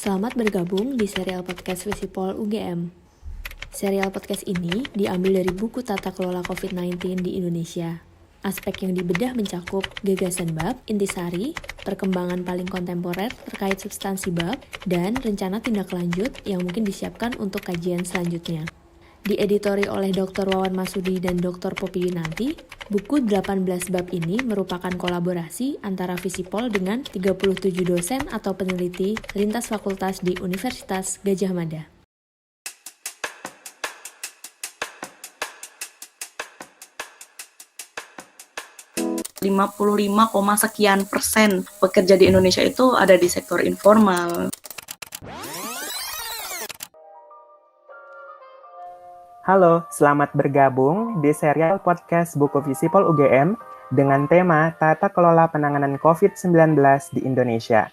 Selamat bergabung di serial podcast Visipol UGM. Serial podcast ini diambil dari buku Tata Kelola COVID-19 di Indonesia. Aspek yang dibedah mencakup gagasan bab, intisari, perkembangan paling kontemporer terkait substansi bab, dan rencana tindak lanjut yang mungkin disiapkan untuk kajian selanjutnya. Dieditori oleh Dr. Wawan Masudi dan Dr. Poppy Winanti, buku 18 bab ini merupakan kolaborasi antara Visipol dengan 37 dosen atau peneliti lintas fakultas di Universitas Gadjah Mada. Sekian persen pekerja di Indonesia itu ada di sektor informal. Halo, selamat bergabung di serial podcast Buku Visipol UGM dengan tema Tata Kelola Penanganan COVID-19 di Indonesia.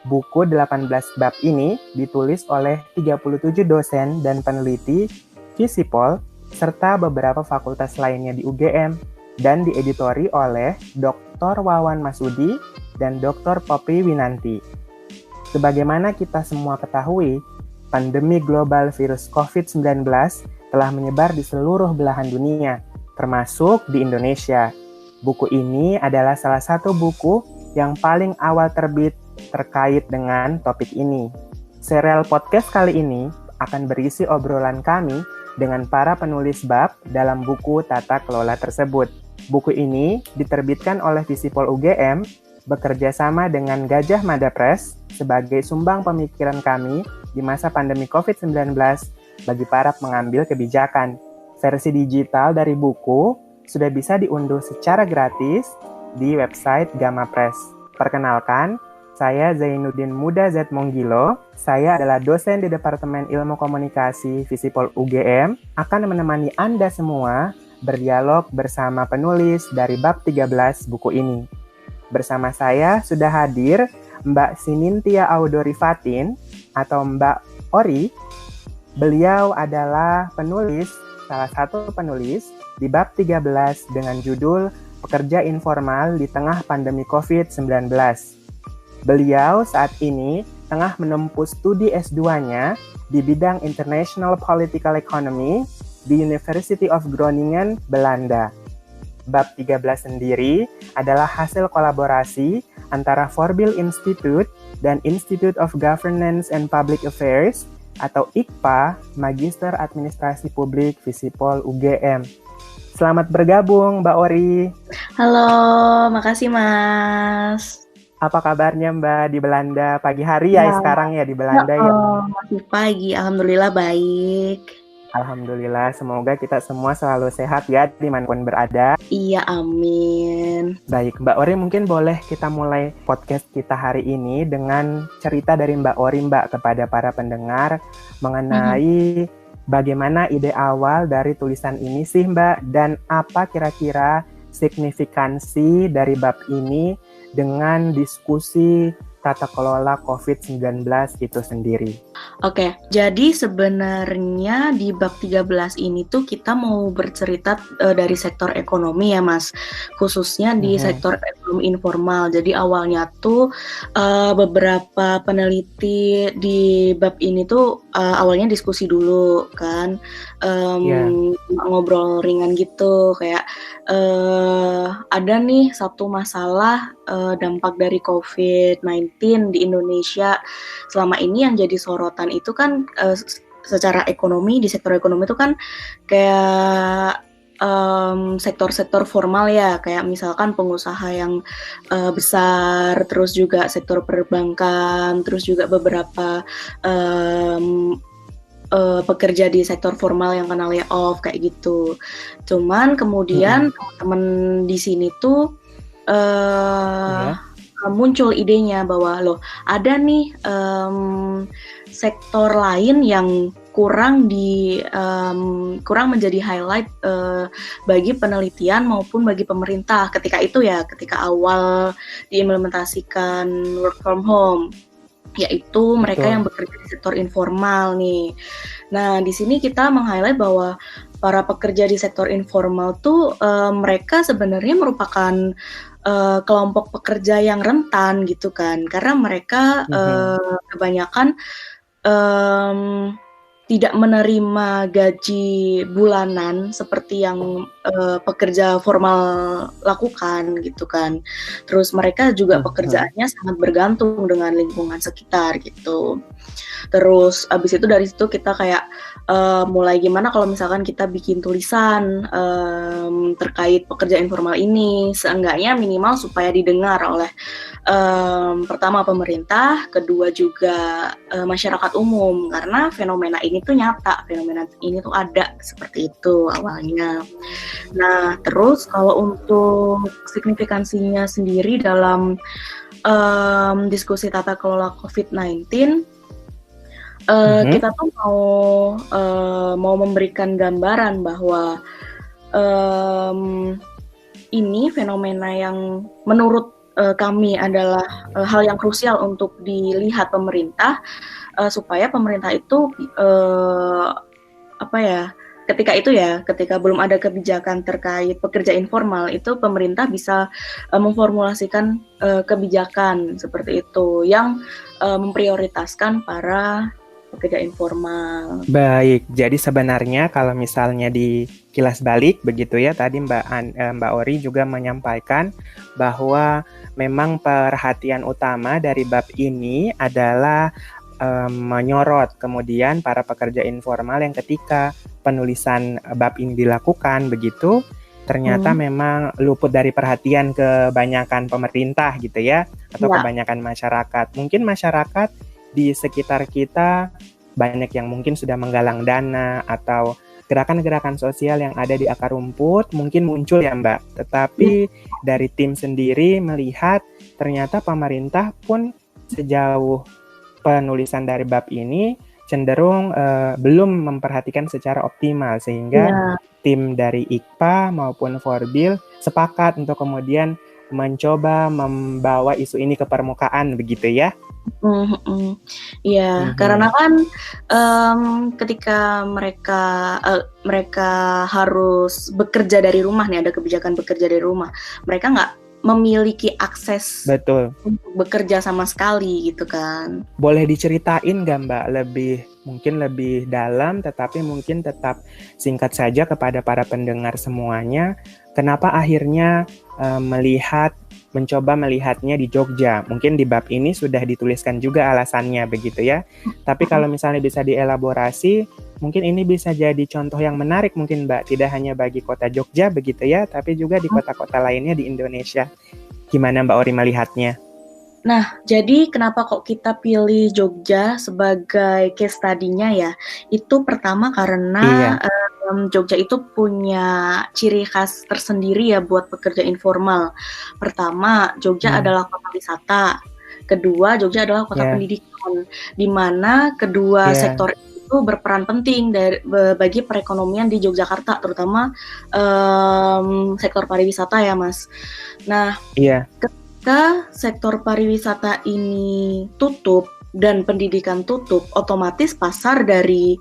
Buku 18 bab ini ditulis oleh 37 dosen dan peneliti Visipol serta beberapa fakultas lainnya di UGM dan dieditori oleh Dr. Wawan Masudi dan Dr. Poppy Winanti. Sebagaimana kita semua ketahui, pandemi global virus COVID-19 telah menyebar di seluruh belahan dunia, termasuk di Indonesia. Buku ini adalah salah satu buku yang paling awal terbit terkait dengan topik ini. Serial podcast kali ini akan berisi obrolan kami dengan para penulis bab dalam buku Tata Kelola tersebut. Buku ini diterbitkan oleh Visipol UGM bekerja sama dengan Gadjah Mada Press sebagai sumbang pemikiran kami di masa pandemi COVID-19 bagi para pengambil kebijakan. Versi digital dari buku sudah bisa diunduh secara gratis di website Gamma Press. Perkenalkan, saya Zainuddin Muda Z. Monggilo. Saya adalah dosen di Departemen Ilmu Komunikasi Visipol UGM, akan menemani Anda semua berdialog bersama penulis dari bab 13 buku ini. Bersama saya sudah hadir Mbak Sinintia Audori Fatin atau Mbak Ori. Beliau adalah salah satu penulis di bab 13 dengan judul Pekerja Informal di Tengah Pandemi COVID-19. Beliau saat ini tengah menempuh studi S2-nya di bidang International Political Economy di University of Groningen, Belanda. Bab 13 sendiri adalah hasil kolaborasi antara Voorbeeld Institute dan Institute of Governance and Public Affairs atau IKPA, Magister Administrasi Publik Visipol UGM. Selamat bergabung, Mbak Ori. Halo, makasih Mas. Apa kabarnya Mbak di Belanda? Pagi hari ya sekarang ya di Belanda ya? Masih pagi, alhamdulillah baik. Alhamdulillah, semoga kita semua selalu sehat ya dimanapun berada. Iya, amin. Baik, Mbak Ori mungkin boleh kita mulai podcast kita hari ini dengan cerita dari Mbak Ori, Mbak, kepada para pendengar mengenai bagaimana ide awal dari tulisan ini sih, Mbak, dan apa kira-kira signifikansi dari bab ini dengan diskusi tata kelola COVID-19 itu sendiri. Oke, jadi sebenarnya di bab 13 ini tuh kita mau bercerita dari sektor ekonomi ya Mas, khususnya di sektor ekonomi informal. Jadi awalnya tuh beberapa peneliti di bab ini tuh awalnya diskusi dulu kan, ngobrol ringan gitu kayak ada nih satu masalah dampak dari COVID-19 di Indonesia selama ini yang jadi sorotan itu kan secara ekonomi, di sektor ekonomi itu kan kayak sektor-sektor formal ya, kayak misalkan pengusaha yang besar, terus juga sektor perbankan, terus juga beberapa pekerja di sektor formal yang kena layoff kayak gitu. Cuman kemudian teman-teman di sini tuh muncul idenya bahwa loh ada nih sektor lain yang kurang menjadi highlight bagi penelitian maupun bagi pemerintah ketika itu ya, ketika awal diimplementasikan work from home. yaitu mereka Betul. yang bekerja di sektor informal nih. Nah, di sini kita meng-highlight bahwa para pekerja di sektor informal tuh mereka sebenarnya merupakan kelompok pekerja yang rentan gitu kan, karena mereka kebanyakan tidak menerima gaji bulanan seperti yang pekerja formal lakukan gitu kan. Terus mereka juga pekerjaannya sangat bergantung dengan lingkungan sekitar gitu. Terus abis itu dari situ kita kayak mulai gimana kalau misalkan kita bikin tulisan terkait pekerja informal ini, seenggaknya minimal supaya didengar oleh pertama pemerintah, kedua juga masyarakat umum, karena fenomena ini tuh nyata, fenomena ini tuh ada seperti itu awalnya. Nah, terus kalau untuk signifikansinya sendiri dalam diskusi tata kelola COVID-19, kita tuh mau memberikan gambaran bahwa ini fenomena yang menurut kami adalah hal yang krusial untuk dilihat pemerintah, supaya pemerintah itu ketika belum ada kebijakan terkait pekerja informal, itu pemerintah bisa memformulasikan kebijakan seperti itu yang memprioritaskan para pekerja informal. Baik, jadi sebenarnya kalau misalnya di kilas balik begitu ya, tadi Mbak Ori juga menyampaikan bahwa memang perhatian utama dari bab ini adalah menyorot kemudian para pekerja informal yang ketika penulisan bab ini dilakukan begitu, ternyata memang luput dari perhatian kebanyakan pemerintah gitu ya, atau kebanyakan masyarakat. Mungkin masyarakat di sekitar kita banyak yang mungkin sudah menggalang dana atau gerakan-gerakan sosial yang ada di akar rumput mungkin muncul ya Mbak. Tetapi dari tim sendiri melihat ternyata pemerintah pun sejauh penulisan dari bab ini cenderung belum memperhatikan secara optimal, sehingga tim dari IKPA maupun Forbil sepakat untuk kemudian mencoba membawa isu ini ke permukaan begitu ya. Iya, karena kan ketika mereka harus bekerja dari rumah nih, ada kebijakan bekerja dari rumah, mereka nggak memiliki akses Betul. untuk bekerja sama sekali gitu kan. Boleh diceritain nggak Mbak mungkin lebih dalam, tetapi mungkin tetap singkat saja kepada para pendengar semuanya, kenapa akhirnya mencoba melihatnya di Jogja? Mungkin di bab ini sudah dituliskan juga alasannya begitu ya. Tapi kalau misalnya bisa dielaborasi, mungkin ini bisa jadi contoh yang menarik mungkin Mbak, tidak hanya bagi kota Jogja begitu ya, tapi juga di kota-kota lainnya di Indonesia. Gimana Mbak Ori melihatnya? Nah, jadi kenapa kok kita pilih Jogja sebagai case study-nya ya? Itu pertama karena Jogja itu punya ciri khas tersendiri ya buat pekerja informal. Pertama, Jogja adalah kota wisata. Kedua, Jogja adalah kota pendidikan, di mana kedua sektor itu berperan penting bagi perekonomian di Yogyakarta, terutama sektor pariwisata ya, Mas. Nah, ketika sektor pariwisata ini tutup dan pendidikan tutup, otomatis pasar dari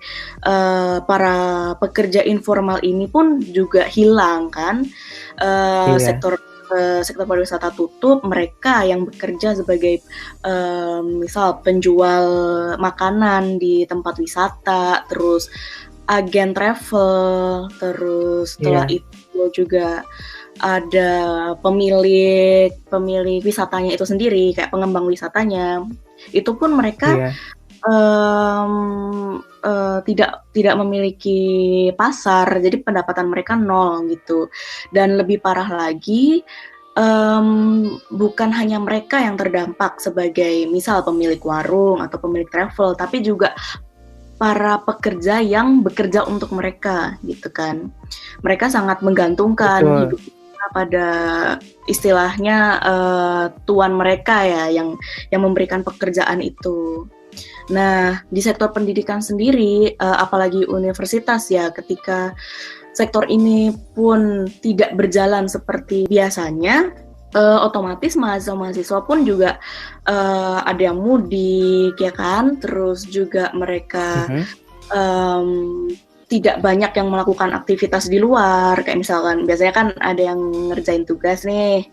para pekerja informal ini pun juga hilang kan. Sektor pariwisata tutup, mereka yang bekerja sebagai misal penjual makanan di tempat wisata, terus agen travel, terus setelah itu juga ada pemilik wisatanya itu sendiri, kayak pengembang wisatanya, itu pun mereka tidak memiliki pasar, jadi pendapatan mereka nol gitu. Dan lebih parah lagi, bukan hanya mereka yang terdampak sebagai misal pemilik warung atau pemilik travel, tapi juga para pekerja yang bekerja untuk mereka gitu kan. Mereka sangat menggantungkan hidup pada istilahnya tuan mereka ya yang memberikan pekerjaan itu. Nah, di sektor pendidikan sendiri, apalagi universitas ya, ketika sektor ini pun tidak berjalan seperti biasanya, otomatis mahasiswa pun juga ada yang mudik ya kan, terus juga mereka tidak banyak yang melakukan aktivitas di luar, kayak misalkan biasanya kan ada yang ngerjain tugas nih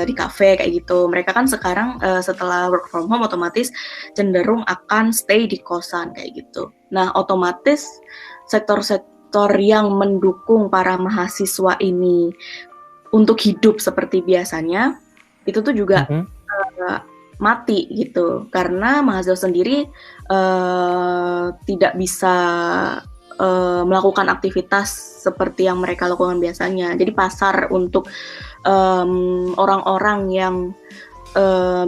di kafe kayak gitu. Mereka kan sekarang setelah work from home otomatis cenderung akan stay di kosan kayak gitu. Nah, otomatis sektor-sektor yang mendukung para mahasiswa ini untuk hidup seperti biasanya itu tuh juga mati gitu, karena mahasiswa sendiri tidak bisa melakukan aktivitas seperti yang mereka lakukan biasanya. Jadi pasar untuk orang-orang yang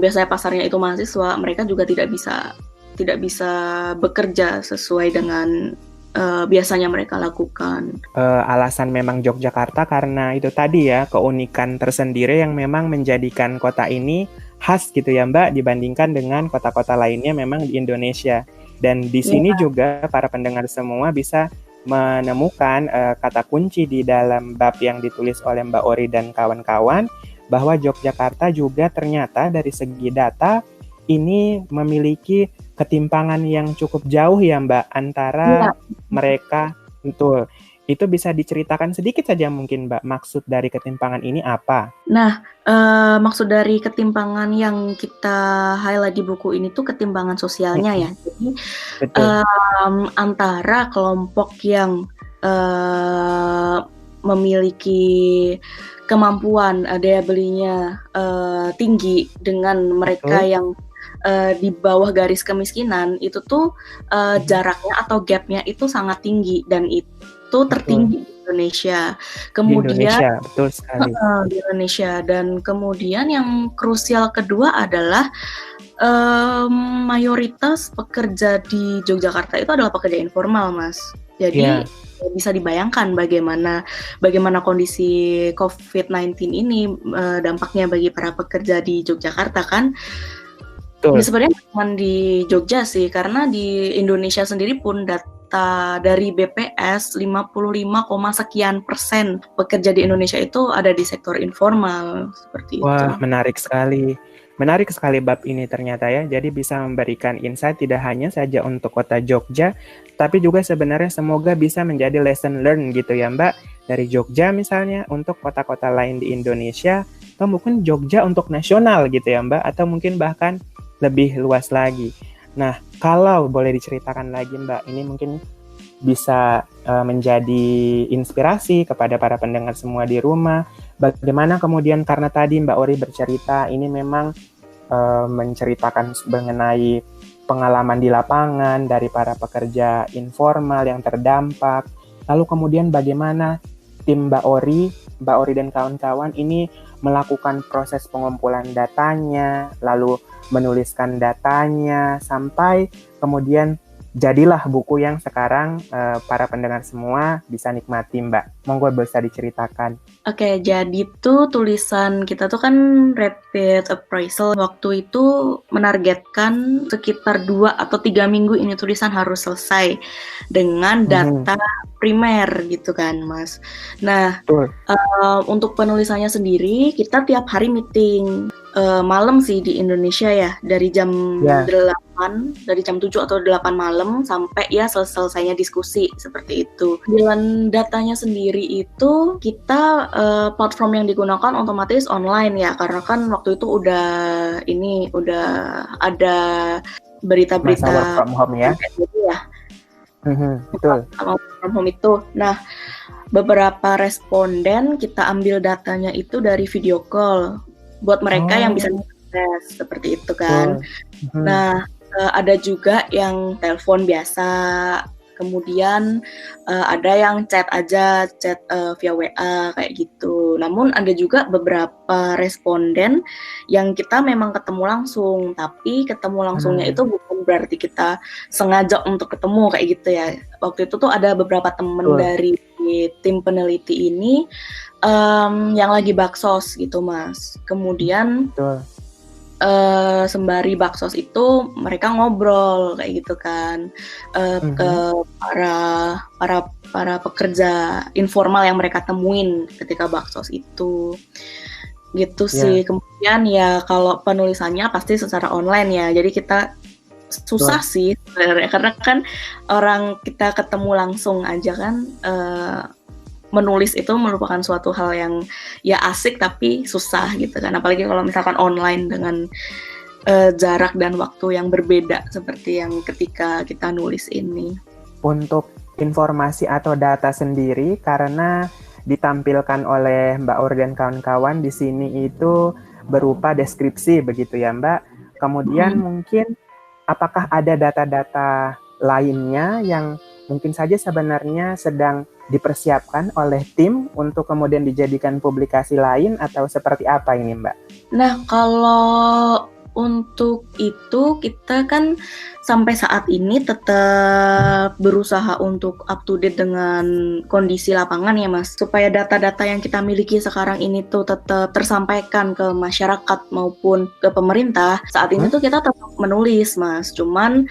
biasanya pasarnya itu mahasiswa, mereka juga tidak bisa bekerja sesuai dengan biasanya mereka lakukan. Alasan memang Yogyakarta karena itu tadi ya, keunikan tersendiri yang memang menjadikan kota ini khas gitu ya Mbak, dibandingkan dengan kota-kota lainnya memang di Indonesia. Dan di sini juga para pendengar semua bisa menemukan kata kunci di dalam bab yang ditulis oleh Mbak Ori dan kawan-kawan, bahwa Yogyakarta juga ternyata dari segi data ini memiliki ketimpangan yang cukup jauh ya Mbak antara mereka. Betul. Itu bisa diceritakan sedikit saja mungkin Mbak, maksud dari ketimpangan ini apa? Nah, maksud dari ketimpangan yang kita highlight di buku ini tuh ketimpangan sosialnya ya. Jadi antara kelompok yang memiliki kemampuan daya belinya tinggi dengan mereka yang di bawah garis kemiskinan, itu tuh jaraknya atau gapnya itu sangat tinggi, dan itu tertinggi di Indonesia. Kemudian di Indonesia, betul sekali. Di Indonesia. Dan kemudian yang krusial kedua adalah mayoritas pekerja di Yogyakarta itu adalah pekerja informal, Mas. Jadi bisa dibayangkan bagaimana kondisi COVID-19 ini dampaknya bagi para pekerja di Yogyakarta kan. Ini sebenarnya bukan di Jogja sih, karena di Indonesia sendiri pun data dari BPS 55,sekian% pekerja di Indonesia itu ada di sektor informal seperti itu. Wah, menarik sekali. Menarik sekali bab ini ternyata ya. Jadi bisa memberikan insight tidak hanya saja untuk kota Jogja, tapi juga sebenarnya semoga bisa menjadi lesson learn gitu ya Mbak. Dari Jogja misalnya untuk kota-kota lain di Indonesia, atau mungkin Jogja untuk nasional gitu ya Mbak, atau mungkin bahkan lebih luas lagi. Nah, kalau boleh diceritakan lagi Mbak, ini mungkin bisa menjadi inspirasi kepada para pendengar semua di rumah. Bagaimana kemudian, karena tadi Mbak Ori bercerita, ini memang menceritakan mengenai pengalaman di lapangan dari para pekerja informal yang terdampak. Lalu kemudian bagaimana tim Mbak Ori dan kawan-kawan ini melakukan proses pengumpulan datanya, lalu menuliskan datanya, sampai kemudian jadilah buku yang sekarang para pendengar semua bisa nikmati Mbak. Monggo bisa diceritakan. Oke, jadi tuh tulisan kita tuh kan rapid appraisal, waktu itu menargetkan sekitar 2 atau 3 minggu ini tulisan harus selesai dengan data primer gitu kan Mas. Nah, untuk penulisannya sendiri kita tiap hari meeting. Malam sih di Indonesia ya, dari jam 8, dari jam 7 atau 8 malam sampai ya selesainya diskusi seperti itu. Jalan datanya sendiri itu kita platform yang digunakan otomatis online ya, karena kan waktu itu udah ada berita-berita work from home ya. Betul. Work from home itu. Nah, beberapa responden kita ambil datanya itu dari video call buat mereka yang bisa mengakses seperti itu kan. Nah, ada juga yang telepon biasa, kemudian ada yang chat via WA kayak gitu. Namun ada juga beberapa responden yang kita memang ketemu langsung, tapi ketemu langsungnya itu bukan berarti kita sengaja untuk ketemu kayak gitu ya. Waktu itu tuh ada beberapa temen dari tim peneliti ini yang lagi baksos gitu Mas. Kemudian sembari baksos itu mereka ngobrol kayak gitu kan, ke para pekerja informal yang mereka temuin ketika baksos itu. Gitu sih. Kemudian ya kalau penulisannya pasti secara online ya. Jadi kita susah sih sebenarnya, karena kan orang kita ketemu langsung aja kan, menulis itu merupakan suatu hal yang ya asik tapi susah gitu kan, apalagi kalau misalkan online dengan jarak dan waktu yang berbeda seperti yang ketika kita nulis ini. Untuk informasi atau data sendiri, karena ditampilkan oleh Mbak Ori dan kawan-kawan di sini itu berupa deskripsi begitu ya Mbak. Kemudian mungkin apakah ada data-data lainnya yang mungkin saja sebenarnya sedang dipersiapkan oleh tim untuk kemudian dijadikan publikasi lain atau seperti apa ini Mbak? Nah, kalau untuk itu kita kan sampai saat ini tetap berusaha untuk up to date dengan kondisi lapangan ya Mas, supaya data-data yang kita miliki sekarang ini tuh tetap tersampaikan ke masyarakat maupun ke pemerintah. Saat ini tuh kita tetap menulis Mas, cuman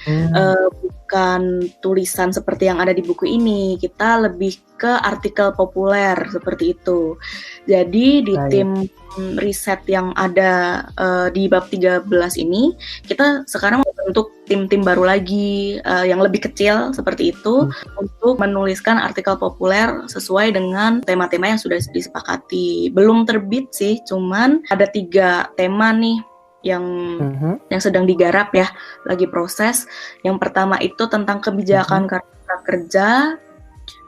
bukan tulisan seperti yang ada di buku ini, kita lebih ke artikel populer seperti itu. Jadi di tim riset yang ada di bab 13 ini, kita sekarang membentuk tim-tim baru lagi yang lebih kecil seperti itu untuk menuliskan artikel populer sesuai dengan tema-tema yang sudah disepakati. Belum terbit sih, cuman ada 3 tema nih yang sedang digarap ya, lagi proses. Yang pertama itu tentang kebijakan karya kerja.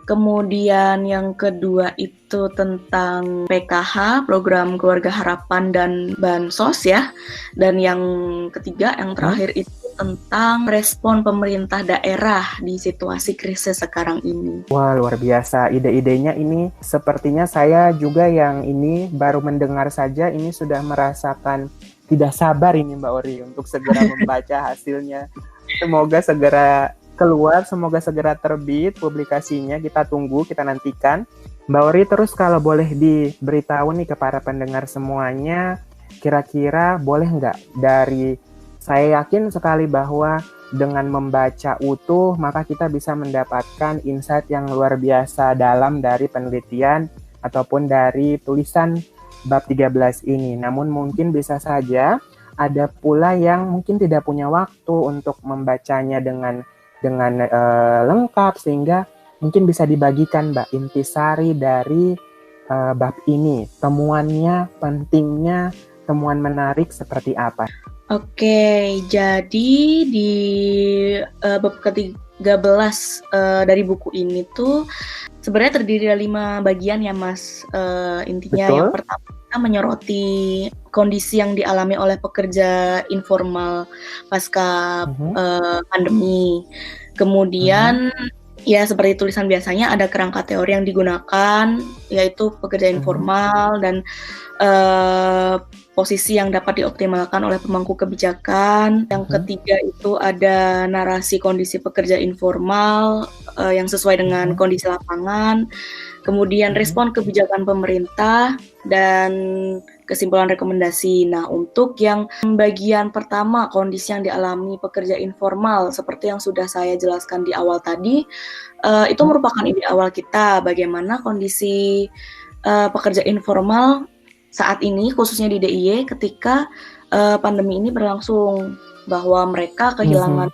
Kemudian yang kedua itu tentang PKH, program keluarga harapan dan bansos ya. Dan yang ketiga, yang terakhir itu tentang respon pemerintah daerah di situasi krisis sekarang ini. Wah, luar biasa. Ide-idenya ini sepertinya saya juga yang ini baru mendengar saja ini sudah merasakan tidak sabar ini Mbak Ori untuk segera membaca hasilnya. Semoga segera keluar, semoga segera terbit publikasinya, kita tunggu, kita nantikan. Mbak Ori, terus kalau boleh diberitahu nih ke para pendengar semuanya, kira-kira boleh nggak dari, saya yakin sekali bahwa dengan membaca utuh, maka kita bisa mendapatkan insight yang luar biasa dalam dari penelitian ataupun dari tulisan bab 13 ini. Namun mungkin bisa saja ada pula yang mungkin tidak punya waktu untuk membacanya dengan lengkap, sehingga mungkin bisa dibagikan Mbak intisari dari bab ini, temuannya, pentingnya, temuan menarik seperti apa? Oke, jadi di bab ke-13 dari buku ini tuh sebenarnya terdiri dari 5 bagian ya Mas. Intinya yang pertama kita menyoroti kondisi yang dialami oleh pekerja informal pasca pandemi. Kemudian ya seperti tulisan biasanya ada kerangka teori yang digunakan, yaitu pekerja informal dan posisi yang dapat dioptimalkan oleh pemangku kebijakan. Yang ketiga itu ada narasi kondisi pekerja informal yang sesuai dengan kondisi lapangan. Kemudian respon kebijakan pemerintah dan kesimpulan rekomendasi. Nah, untuk yang bagian pertama, kondisi yang dialami pekerja informal, seperti yang sudah saya jelaskan di awal tadi, itu merupakan ide awal kita, bagaimana kondisi pekerja informal saat ini, khususnya di DIY, ketika pandemi ini berlangsung, bahwa mereka kehilangan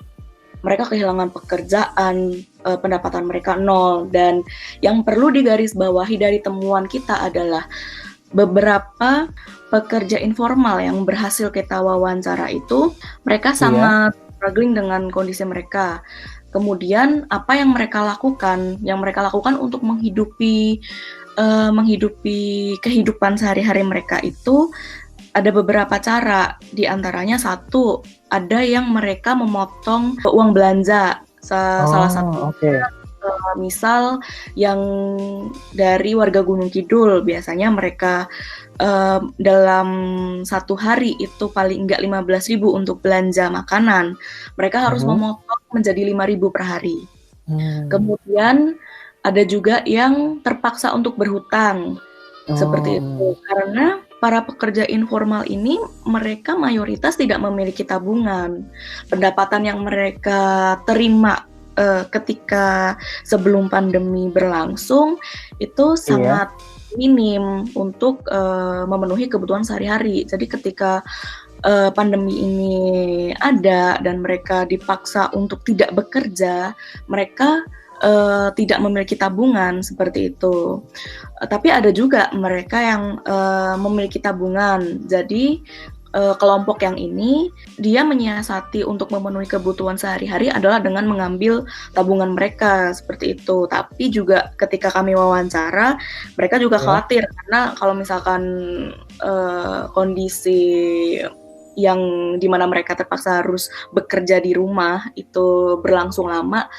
pekerjaan, pendapatan mereka nol, dan yang perlu digarisbawahi dari temuan kita adalah beberapa pekerja informal yang berhasil kita wawancara itu, mereka sangat struggling dengan kondisi mereka. Kemudian apa yang mereka lakukan? Yang mereka lakukan untuk menghidupi kehidupan sehari-hari mereka itu ada beberapa cara. Di antaranya satu, ada yang mereka memotong uang belanja. Salah satu misal yang dari warga Gunung Kidul, biasanya mereka dalam satu hari itu paling enggak 15.000 untuk belanja makanan. Mereka harus memotong menjadi 5.000 per hari. Kemudian ada juga yang terpaksa untuk berhutang seperti itu, karena para pekerja informal ini mereka mayoritas tidak memiliki tabungan. Pendapatan yang mereka terima ketika sebelum pandemi berlangsung itu sangat minim untuk memenuhi kebutuhan sehari-hari. Jadi ketika pandemi ini ada dan mereka dipaksa untuk tidak bekerja, mereka tidak memiliki tabungan seperti itu. Tapi ada juga mereka yang memiliki tabungan. Jadi kelompok yang ini dia menyiasati untuk memenuhi kebutuhan sehari-hari adalah dengan mengambil tabungan mereka seperti itu. Tapi juga ketika kami wawancara, mereka juga khawatir karena kalau misalkan kondisi yang dimana mereka terpaksa harus bekerja di rumah itu berlangsung lama,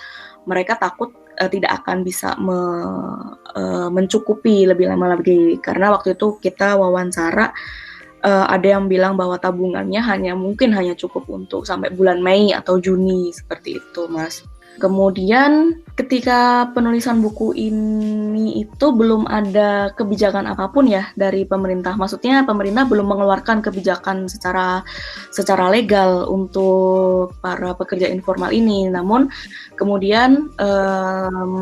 mereka takut tidak akan bisa mencukupi lebih lama lagi. Karena waktu itu kita wawancara, ada yang bilang bahwa tabungannya mungkin hanya cukup untuk sampai bulan Mei atau Juni, seperti itu, Mas. Kemudian ketika penulisan buku ini itu belum ada kebijakan apapun ya dari pemerintah. Maksudnya pemerintah belum mengeluarkan kebijakan secara legal untuk para pekerja informal ini. Namun kemudian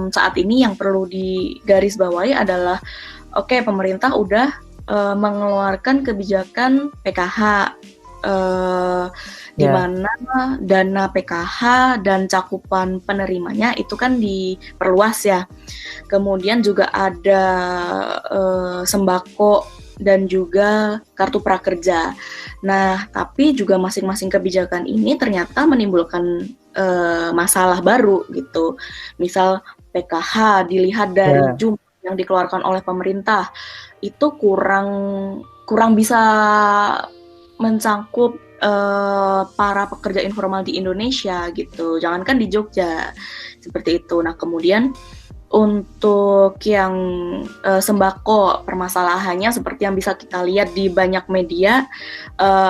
saat ini yang perlu digarisbawahi adalah pemerintah udah mengeluarkan kebijakan PKH. Di mana dana PKH dan cakupan penerimanya itu kan diperluas ya. Kemudian juga ada sembako dan juga kartu prakerja. Nah, tapi juga masing-masing kebijakan ini ternyata menimbulkan masalah baru gitu. Misal PKH dilihat dari jumlah yang dikeluarkan oleh pemerintah itu kurang bisa mencangkup para pekerja informal di Indonesia gitu, jangankan di Jogja seperti itu. Nah kemudian untuk yang sembako, permasalahannya seperti yang bisa kita lihat di banyak media,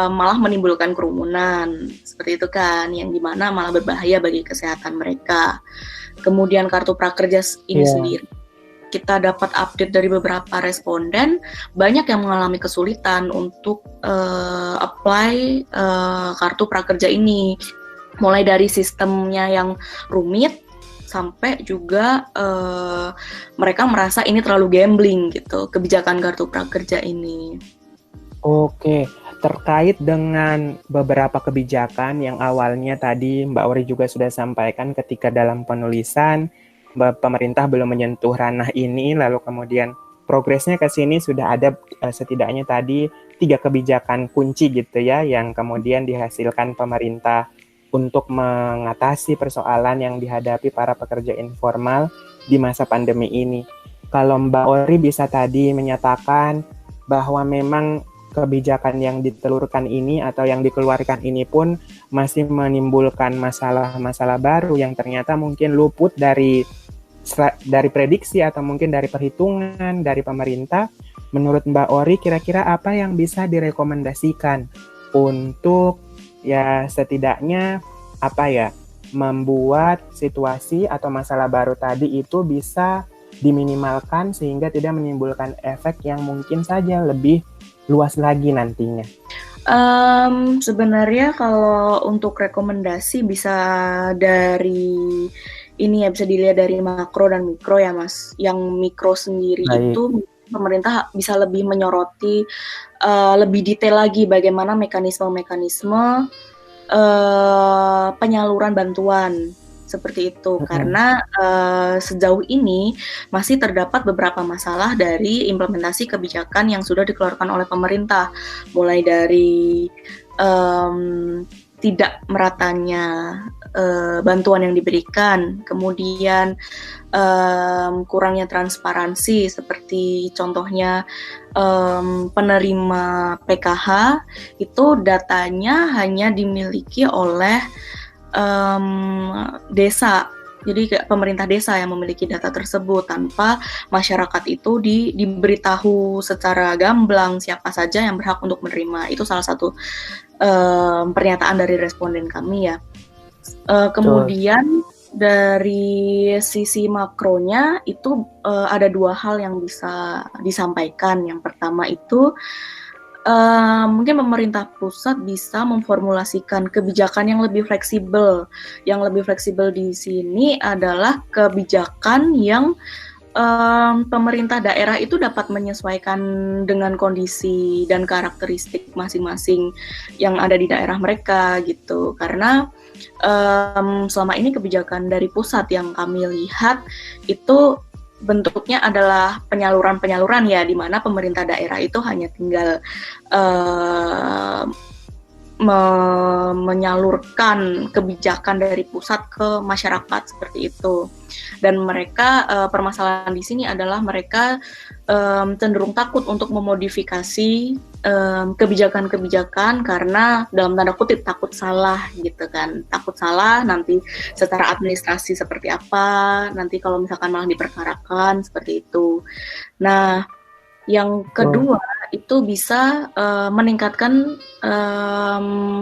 malah menimbulkan kerumunan seperti itu kan, yang dimana malah berbahaya bagi kesehatan mereka. Kemudian kartu prakerja ini sendiri, kita dapat update dari beberapa responden, banyak yang mengalami kesulitan untuk apply kartu prakerja ini. Mulai dari sistemnya yang rumit, sampai juga mereka merasa ini terlalu gambling gitu, kebijakan kartu prakerja ini. Oke, terkait dengan beberapa kebijakan yang awalnya tadi Mbak Ori juga sudah sampaikan ketika dalam penulisan, pemerintah belum menyentuh ranah ini, lalu kemudian progresnya ke sini sudah ada setidaknya tadi 3 kebijakan kunci gitu ya, yang kemudian dihasilkan pemerintah untuk mengatasi persoalan yang dihadapi para pekerja informal di masa pandemi ini. Kalau Mbak Ori bisa tadi menyatakan bahwa memang kebijakan yang ditelurkan ini atau yang dikeluarkan ini pun masih menimbulkan masalah-masalah baru yang ternyata mungkin luput dari prediksi atau mungkin dari perhitungan dari pemerintah. Menurut Mbak Ori, kira-kira apa yang bisa direkomendasikan untuk ya setidaknya membuat situasi atau masalah baru tadi itu bisa diminimalkan sehingga tidak menimbulkan efek yang mungkin saja lebih luas lagi nantinya? Sebenarnya kalau untuk rekomendasi bisa dari ini ya, bisa dilihat dari makro dan mikro ya Mas. Yang mikro sendiri itu pemerintah bisa lebih menyoroti lebih detail lagi bagaimana mekanisme penyaluran bantuan seperti itu, karena sejauh ini masih terdapat beberapa masalah dari implementasi kebijakan yang sudah dikeluarkan oleh pemerintah, mulai dari tidak meratanya bantuan yang diberikan, kemudian kurangnya transparansi, seperti contohnya penerima PKH itu datanya hanya dimiliki oleh desa. Jadi kayak pemerintah desa yang memiliki data tersebut, tanpa masyarakat itu diberitahu secara gamblang siapa saja yang berhak untuk menerima. Itu salah satu pernyataan dari responden kami ya. Kemudian dari sisi makronya itu ada 2 hal yang bisa disampaikan. Yang pertama itu Mungkin pemerintah pusat bisa memformulasikan kebijakan yang lebih fleksibel. Yang lebih fleksibel di sini adalah kebijakan yang pemerintah daerah itu dapat menyesuaikan dengan kondisi dan karakteristik masing-masing yang ada di daerah mereka gitu. Karena selama ini kebijakan dari pusat yang kami lihat itu bentuknya adalah penyaluran-penyaluran ya, di mana pemerintah daerah itu hanya tinggal menyalurkan kebijakan dari pusat ke masyarakat seperti itu. Dan mereka permasalahan di sini adalah mereka cenderung takut untuk memodifikasi kebijakan-kebijakan karena dalam tanda kutip takut salah gitu kan, takut salah nanti secara administrasi seperti apa, nanti kalau misalkan malah diperkarakan seperti itu. Nah, yang kedua itu bisa meningkatkan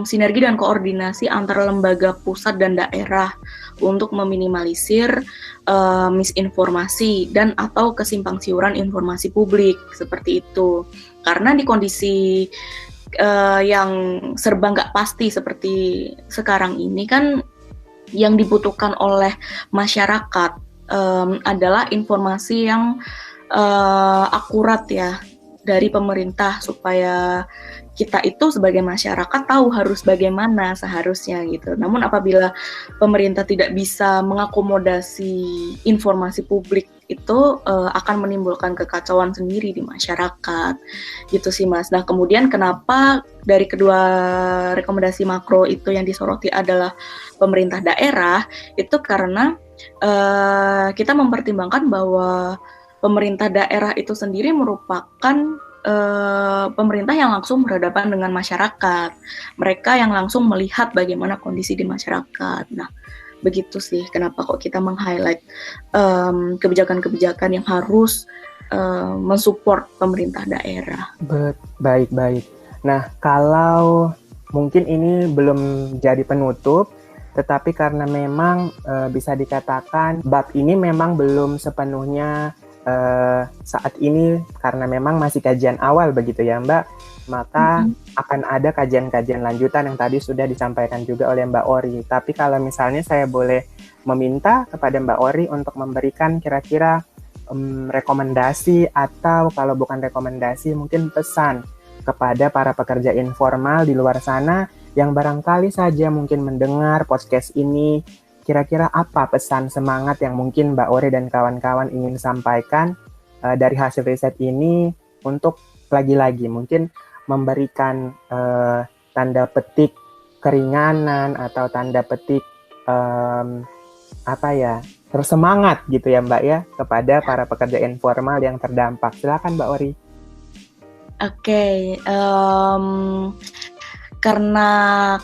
sinergi dan koordinasi antara lembaga pusat dan daerah untuk meminimalisir misinformasi dan atau kesimpangsiuran informasi publik seperti itu. Karena di kondisi yang serba nggak pasti seperti sekarang ini kan, yang dibutuhkan oleh masyarakat adalah informasi yang akurat ya dari pemerintah supaya kita itu sebagai masyarakat tahu harus bagaimana seharusnya gitu. Namun apabila pemerintah tidak bisa mengakomodasi informasi publik itu akan menimbulkan kekacauan sendiri di masyarakat gitu sih Mas. Nah kemudian kenapa dari kedua rekomendasi makro itu yang disoroti adalah pemerintah daerah, itu karena kita mempertimbangkan bahwa pemerintah daerah itu sendiri merupakan pemerintah yang langsung berhadapan dengan masyarakat. Mereka yang langsung melihat bagaimana kondisi di masyarakat. Nah, begitu sih kenapa kok kita meng-highlight kebijakan-kebijakan yang harus mensupport pemerintah daerah. Baik. Nah, kalau mungkin ini belum jadi penutup, tetapi karena memang bisa dikatakan bab ini memang belum sepenuhnya saat ini karena memang masih kajian awal begitu ya Mbak, maka akan ada kajian-kajian lanjutan yang tadi sudah disampaikan juga oleh Mbak Ori. Tapi kalau misalnya saya boleh meminta kepada Mbak Ori untuk memberikan kira-kira rekomendasi atau kalau bukan rekomendasi mungkin pesan kepada para pekerja informal di luar sana yang barangkali saja mungkin mendengar podcast ini, kira-kira apa pesan semangat yang mungkin Mbak Ori dan kawan-kawan ingin sampaikan dari hasil riset ini untuk lagi-lagi mungkin memberikan tanda petik keringanan atau tanda petik tersemangat gitu ya Mbak ya kepada para pekerja informal yang terdampak. Silakan Mbak Ori. Oke. Karena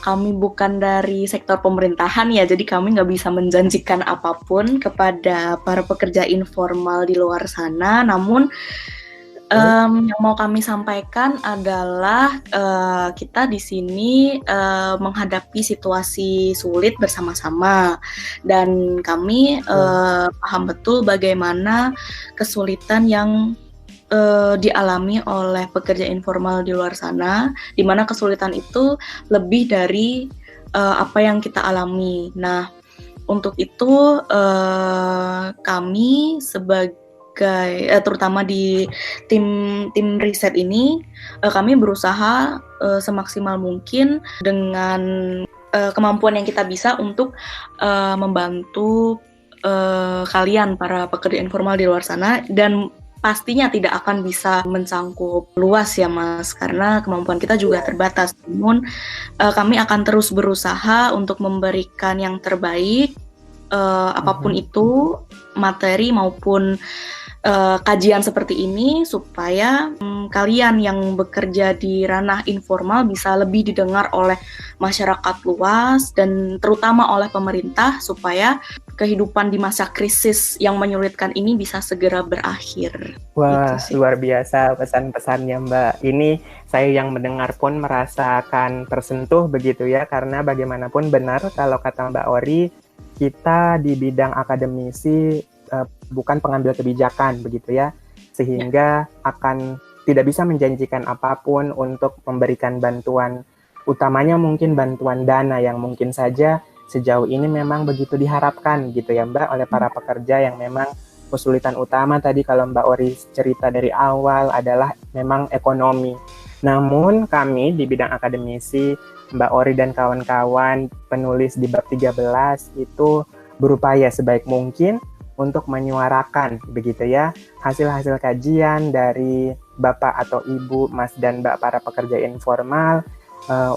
kami bukan dari sektor pemerintahan ya, jadi kami nggak bisa menjanjikan apapun kepada para pekerja informal di luar sana. Namun yang mau kami sampaikan adalah kita di sini menghadapi situasi sulit bersama-sama, dan kami paham betul bagaimana kesulitan yang dialami oleh pekerja informal di luar sana, di mana kesulitan itu lebih dari apa yang kita alami. Nah, untuk itu kami sebagai terutama di tim riset ini kami berusaha semaksimal mungkin dengan kemampuan yang kita bisa untuk membantu kalian para pekerja informal di luar sana, dan pastinya tidak akan bisa mencangkup luas ya Mas, karena kemampuan kita juga terbatas. Namun kami akan terus berusaha untuk memberikan yang terbaik, apapun itu, materi maupun kajian seperti ini, supaya kalian yang bekerja di ranah informal bisa lebih didengar oleh masyarakat luas dan terutama oleh pemerintah, supaya kehidupan di masa krisis yang menyulitkan ini bisa segera berakhir. Wah, gitu luar biasa pesan-pesannya Mbak. Ini saya yang mendengar pun merasakan tersentuh begitu ya, karena bagaimanapun benar kalau kata Mbak Ori, kita di bidang akademisi bukan pengambil kebijakan begitu ya, sehingga akan tidak bisa menjanjikan apapun untuk memberikan bantuan, utamanya mungkin bantuan dana yang mungkin saja sejauh ini memang begitu diharapkan gitu ya Mbak oleh para pekerja yang memang kesulitan utama tadi kalau Mbak Ori cerita dari awal adalah memang ekonomi. Namun kami di bidang akademisi, Mbak Ori dan kawan-kawan penulis di bab 13 itu berupaya sebaik mungkin untuk menyuarakan begitu ya hasil-hasil kajian dari Bapak atau Ibu, Mas dan Mbak para pekerja informal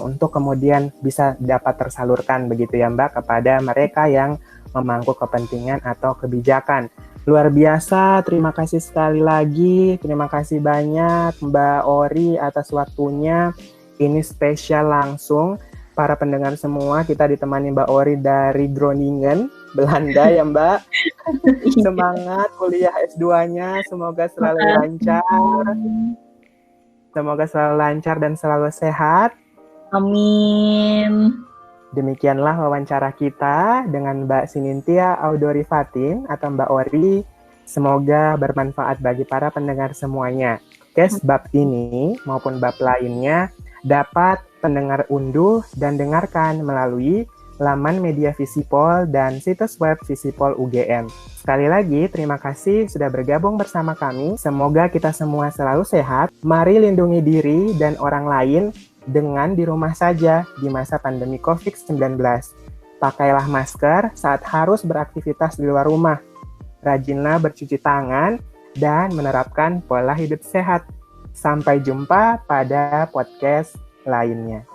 untuk kemudian bisa dapat tersalurkan begitu ya Mbak kepada mereka yang memangku kepentingan atau kebijakan. Luar biasa, terima kasih sekali lagi, terima kasih banyak Mbak Ori atas waktunya. Ini spesial langsung para pendengar semua, kita ditemani Mbak Ori dari Groningen, Belanda ya Mbak. Semangat kuliah S2-nya, semoga selalu lancar. Semoga selalu lancar dan selalu sehat. Amin. Demikianlah wawancara kita dengan Mbak Sinintia Audori Fatin atau Mbak Ori. Semoga bermanfaat bagi para pendengar semuanya. Case bab ini maupun bab lainnya dapat pendengar unduh dan dengarkan melalui laman media Visipol dan situs web Visipol UGM. Sekali lagi, terima kasih sudah bergabung bersama kami. Semoga kita semua selalu sehat. Mari lindungi diri dan orang lain dengan di rumah saja di masa pandemi COVID-19. Pakailah masker saat harus beraktivitas di luar rumah. Rajinlah bercuci tangan dan menerapkan pola hidup sehat. Sampai jumpa pada podcast lainnya.